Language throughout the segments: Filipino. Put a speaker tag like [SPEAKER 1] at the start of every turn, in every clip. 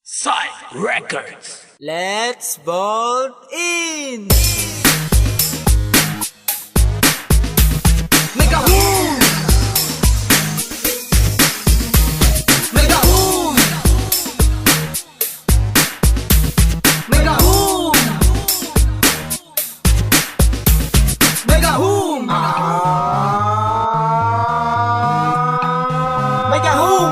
[SPEAKER 1] Side Records.
[SPEAKER 2] Let's bolt in! Gahum! Gahum! Gahum! Gahum! Gahum!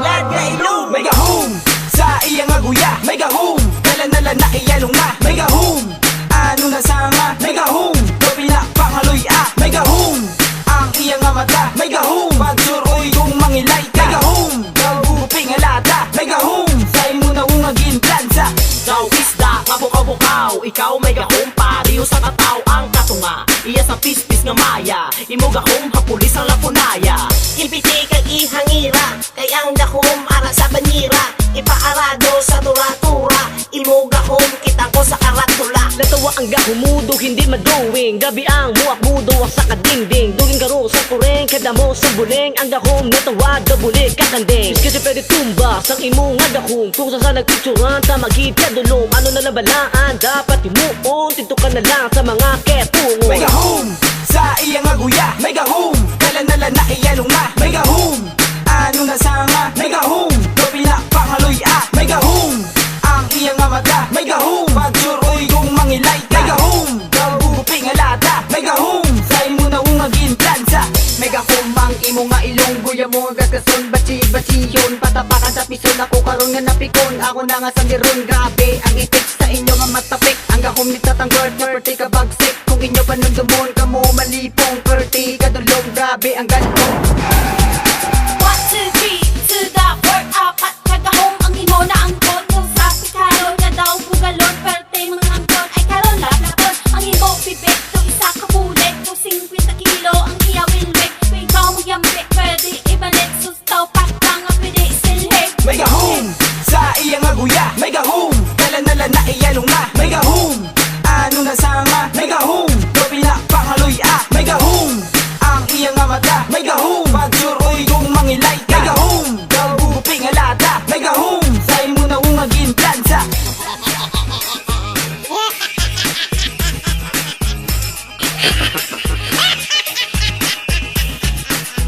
[SPEAKER 2] Lad nga ilong! Gahum! Sa iyang aguya, Gahum! Kalanala na iyalong na, Gahum! Ano na sama, Gahum! Dobila pangaloy Gahum! Ang iyang mata, Gahum! Pagsuroy kung mangilay ka, Gahum! Gaguping alata, Gahum! Sa'y mo na ungagin plansa.
[SPEAKER 3] Ikaw isda, kabukaw-bukaw, ikaw Gahum, pariyo sa kataw ang katunga. Iya sa pispis nga maya, imo Gahum, hapulis ang lapunaya. Impiti kay ihangira, kay ang Gahum ara sa banyira. Ipaarado sa tura-tura, imo Gahum, kita ko sa karatula.
[SPEAKER 4] Natawa ang Gahum mudo, hindi maduwing. Gabi ang muwak mudo, sa kadingding. Duling garo sa kureng, kadamo sa buling. Ang Gahum natawa, dabulik kakanding. Kasi pwede tumba, sang imo nga Gahum. Kung sa nagpicturan, sa magkita dulong. Ano na nabalaan, dapat imuon. Tinto ka na lang sa mga ketungon.
[SPEAKER 2] Gahum! Sa iyang aguya, Gahum! Kalanala na iyalong na, Gahum! Ano na sama, Gahum! Dobila pangaloy Gahum! Ang iyang mata, Gahum! Pagsuroy kung mangilay ka, Gahum! Gaguping alata, Gahum! Sa'y mo na ungagin plansa.
[SPEAKER 3] Gahum ang imo nga ilong, guya mo nga gason, bachi-bachiyon. Patapakan sa pison, ako karon nga napikon. Ako na nga sandiron, grabe ang itik sa inyo nga matapik. Ang Gahum ni tatanggol, perti ka bagsik. Kung inyo panundumon, kamo malipong. Perti ka dulong, grabe ang galong.
[SPEAKER 5] 1, 2, 3, to the 4, apat ka Gahum ang imo na angkon. Kung sa pikaron nga daw bugalon, perte mga angkon ay karon laplaton. Ang imo bibig, to isa ka bulik. Kung 50 kilo ang iya wilwig. Kung ikaw mo yambi, pwede ibalik. Sustaw patang ang pwede isilhig.
[SPEAKER 2] Gahum! Sa iyang aguya, Gahum! Kalanala na iyalong na, Gahum! Ano na sama, Gahum! Dobila pangaloy Gahum! Ang iyang mata, Gahum! Pagsuroy kung mangilay ka, Gahum! Gaguping alata, Gahum! Sa'y mo na ungagin plansa.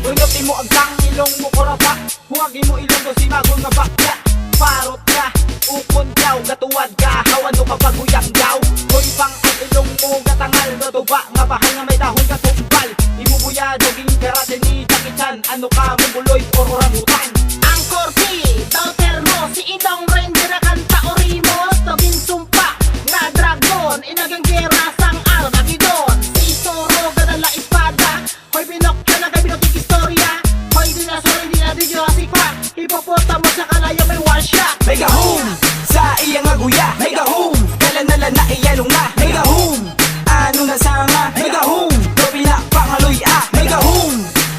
[SPEAKER 2] Ungapi mo agkang ilong mo korapa. Huwagin mo ilong ko si magong nga bakya. Parot ka, ukon daw, gatuwad ka, hawan mo kapaguyang daw. Hoy pang ang ilong mo gatangal, natuba nga bahal nga may dahon ka tumbal. Imubuya joging karate ni Jackie Chan, ano ka mumuloy or orangutan.
[SPEAKER 3] Ang korti, daw termo, si idong ranger na kanta orimos. Tobin sumpa, nga dragon, inagang gera sang Armageddon. Si Zoro, gadala espada, hoy binokya na kay binokik istorya. Hoy dinosaur, hindi na video asipa, hippopotamus sa kalayo may one shot.
[SPEAKER 2] Gahum! Sa iyang aguya, Gahum! Kalanala na iyalong na, Gahum! Ano na sama, Gahum! Dobila pangaloy Gahum!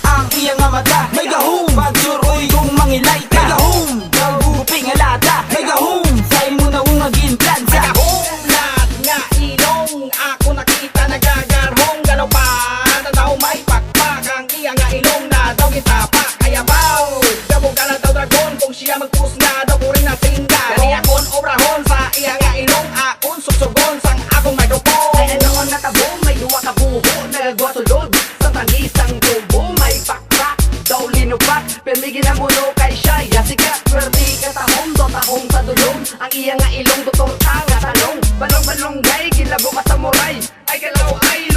[SPEAKER 2] Ang iyang mata, Gahum! Pagsuroy kung mangilay ka, Gahum! Gaguping alata, Gahum! Sa'y mo na ungagin plansa.
[SPEAKER 3] Gahum, lahat nga ilong, ako nakita nagagarhong. Galaw pa, tataw may pakpak, ang iya nga ilong na daw gitapak. Kaya baw, gabog ka na daw dragon, kung siya magpus nga daw puring na tingga. Kani akon obrahon sa iya nga ilong, akon suksugon sang akong mikrofon. Ay anoon na tabo, may duwa ka buho, nagagwa sulod, sa tangisang tubo. May pakpak, daw linupak, permigin na muno kay siya, yasikat. Pwerte ka tahong, do tahong sa dulong, ang iya nga ilong, tutor ka nga talong. Balong-balong gay, kilabo ka samuray, ay galaw ay